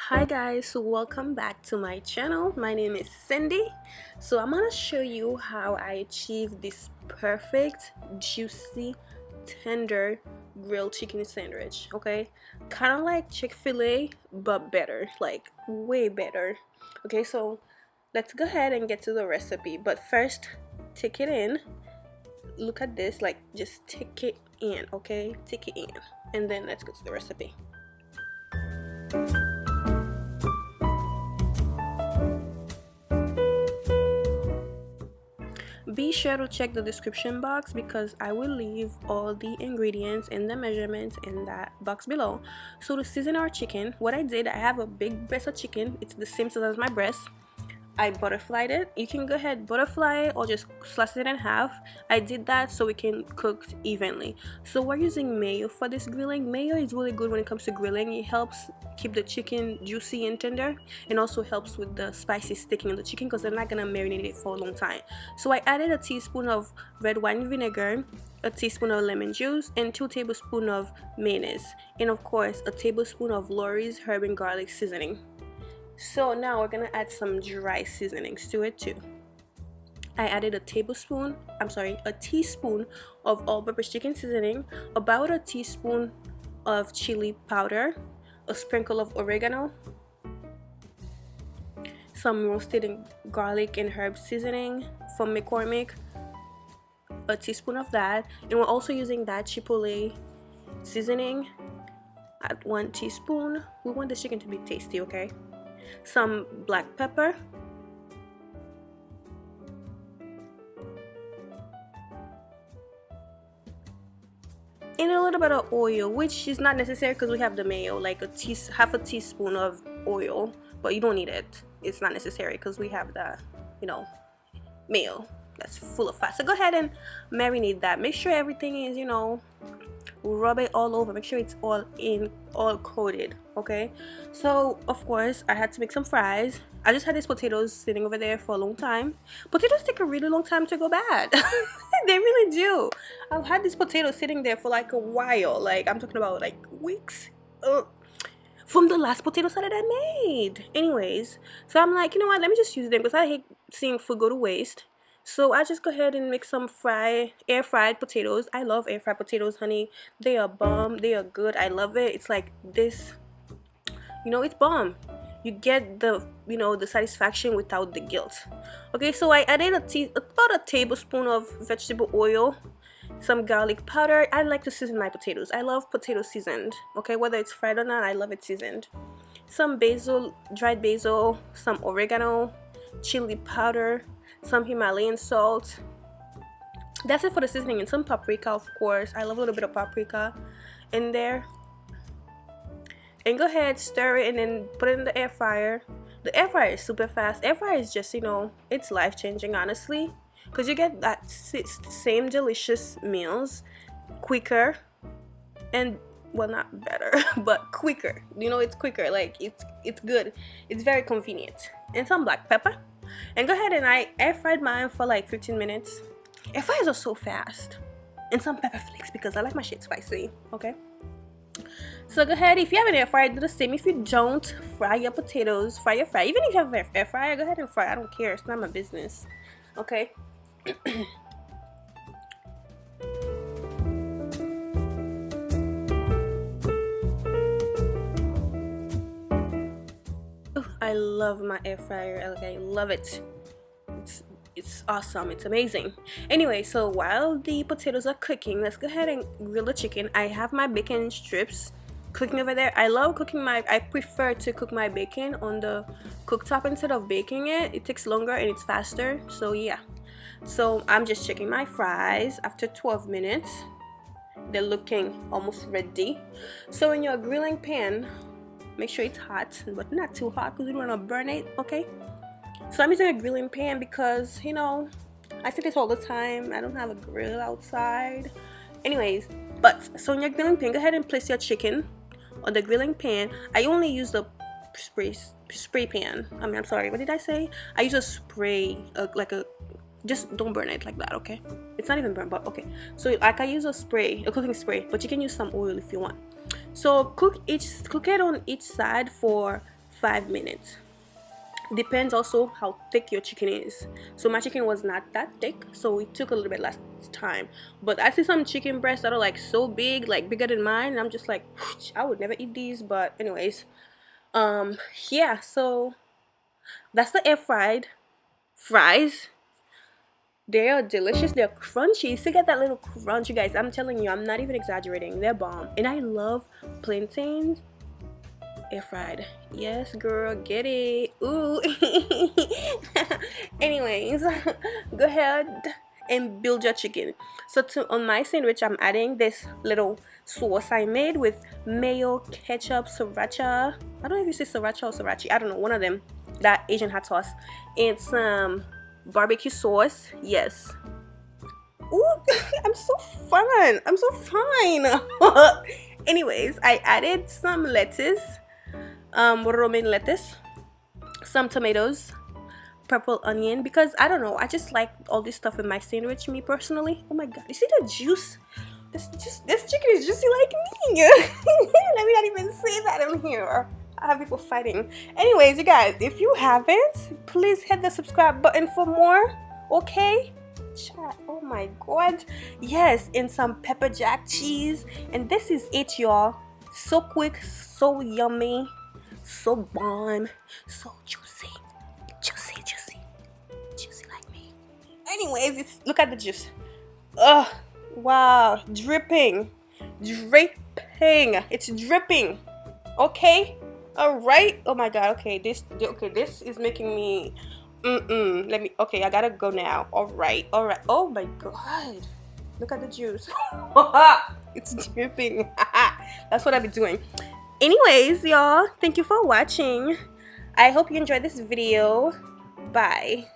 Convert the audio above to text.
Hi guys, so welcome back to my channel. My name is Cindy. So I'm gonna show you how I achieve this perfect, juicy, tender grilled chicken sandwich. Okay, kind of like Chick-fil-A but better, like way better. Okay, so let's go ahead and get to the recipe, but first take it in. Look at this, like just take it in. Okay, take it in, and then let's go to the recipe. Be sure to check the description box because I will leave all the ingredients and the measurements in that box below. So to season our chicken, what I did, I have a big breast of chicken. It's the same size as my breast. I butterflied it. You can go ahead butterfly it or just slice it in half. I did that so it can cook evenly. So we're using mayo for this grilling. Mayo is really good when it comes to grilling. It helps keep the chicken juicy and tender, and also helps with the spicy sticking in the chicken because they're not gonna marinate it for a long time. So I added a teaspoon of red wine vinegar, a teaspoon of lemon juice, and 2 tablespoons of mayonnaise, and of course a tablespoon of Lawry's herb and garlic seasoning. So now we're gonna add some dry seasonings to it too. I added a teaspoon of all-purpose chicken seasoning, about a teaspoon of chili powder, a sprinkle of oregano, some roasted garlic and herb seasoning from McCormick, a teaspoon of that, and we're also using that chipotle seasoning at 1 teaspoon. We want the chicken to be tasty, okay? Some black pepper, and a little bit of oil, which is not necessary because we have the mayo, like half a teaspoon of oil, but you don't need it. It's not necessary because we have the mayo that's full of fat. So go ahead and marinate that. Make sure everything is rub it all over. Make sure it's all coated. Okay, so of course I had to make some fries. I just had these potatoes sitting over there for a long time. Potatoes take a really long time to go bad. They really do. I've had these potatoes sitting there for like a while, like I'm talking about like weeks, from the last potato salad I made. Anyways, so I'm like, you know what, let me just use them because I hate seeing food go to waste. So I just go ahead and make some air fried potatoes. I love air fried potatoes, honey. They are bomb. They are good. I love it. It's like this, it's bomb. You get the satisfaction without the guilt. Okay, so I added about a tablespoon of vegetable oil, some garlic powder. I like to season my potatoes. I love potato seasoned. Okay, whether it's fried or not, I love it seasoned. Some basil, dried basil, some oregano, chili powder, some Himalayan salt. That's it for the seasoning, and some paprika, of course. I love a little bit of paprika in there. And go ahead, stir it, and then put it in the air fryer. The air fryer is super fast. Air fryer is just, it's life-changing, honestly, because you get that same delicious meals quicker, and well, not better, but quicker. It's quicker. Like it's good. It's very convenient. And some black pepper. And go ahead, and I air fried mine for like 15 minutes. Air fryers are so fast. And some pepper flakes because I like my shit spicy. Okay, so go ahead, if you have an air fryer, do the same. If you don't, fry your potatoes, fry your fry. Even if you have an air fryer, go ahead and fry. I don't care, it's not my business. Okay. I love my air fryer. Like, I love it. It's awesome. It's amazing. Anyway, so while the potatoes are cooking, let's go ahead and grill the chicken. I have my bacon strips cooking over there. I prefer to cook my bacon on the cooktop instead of baking it. It takes longer and it's faster. So yeah. So I'm just checking my fries after 12 minutes. They're looking almost ready. So in your grilling pan, make sure it's hot, but not too hot because we don't want to burn it. Okay, so I'm using a grilling pan because I say this all the time, I don't have a grill outside. Anyways, but so in your grilling pan, go ahead and place your chicken on the grilling pan. I only use the spray pan. I'm sorry, what did I say? I use a spray, just don't burn it like that. Okay, it's not even burned, but okay. So like I use a cooking spray, but you can use some oil if you want. So cook it on each side for 5 minutes. Depends also how thick your chicken is. So my chicken was not that thick, so it took a little bit less time. But I see some chicken breasts that are like so big, like bigger than mine, and I'm just like, I would never eat these. But anyways, yeah, so that's the air fried fries. They are delicious. They're crunchy. You still get that little crunch, you guys. I'm telling you, I'm not even exaggerating. They're bomb. And I love plantains air fried. Yes, girl, get it. Ooh. Anyways, go ahead and build your chicken. So on my sandwich, I'm adding this little sauce I made with mayo, ketchup, sriracha. I don't know if you say sriracha or sriracha. I don't know, one of them. That Asian hot sauce and some barbecue sauce. Yes. Ooh, I'm so fun. I'm so fine. Anyways, I added some lettuce, romaine lettuce, some tomatoes, purple onion, because I don't know, I just like all this stuff in my sandwich, me personally. Oh my god, you see the juice? This chicken is juicy like me. Let me not even say that in here. I have people fighting. Anyways, you guys, if you haven't, please hit the subscribe button for more. Okay, chat. Oh my god, yes, and some pepper jack cheese, and this is it, y'all. So quick, so yummy, so bomb, so juicy like me. Anyways, look at the juice. Oh wow, dripping. It's dripping. Okay, all right. Oh my god. Okay, this is making me okay, I gotta go now. All right. Oh my god, look at the juice. It's dripping. That's what I've been doing. Anyways, y'all, thank you for watching. I hope you enjoyed this video. Bye.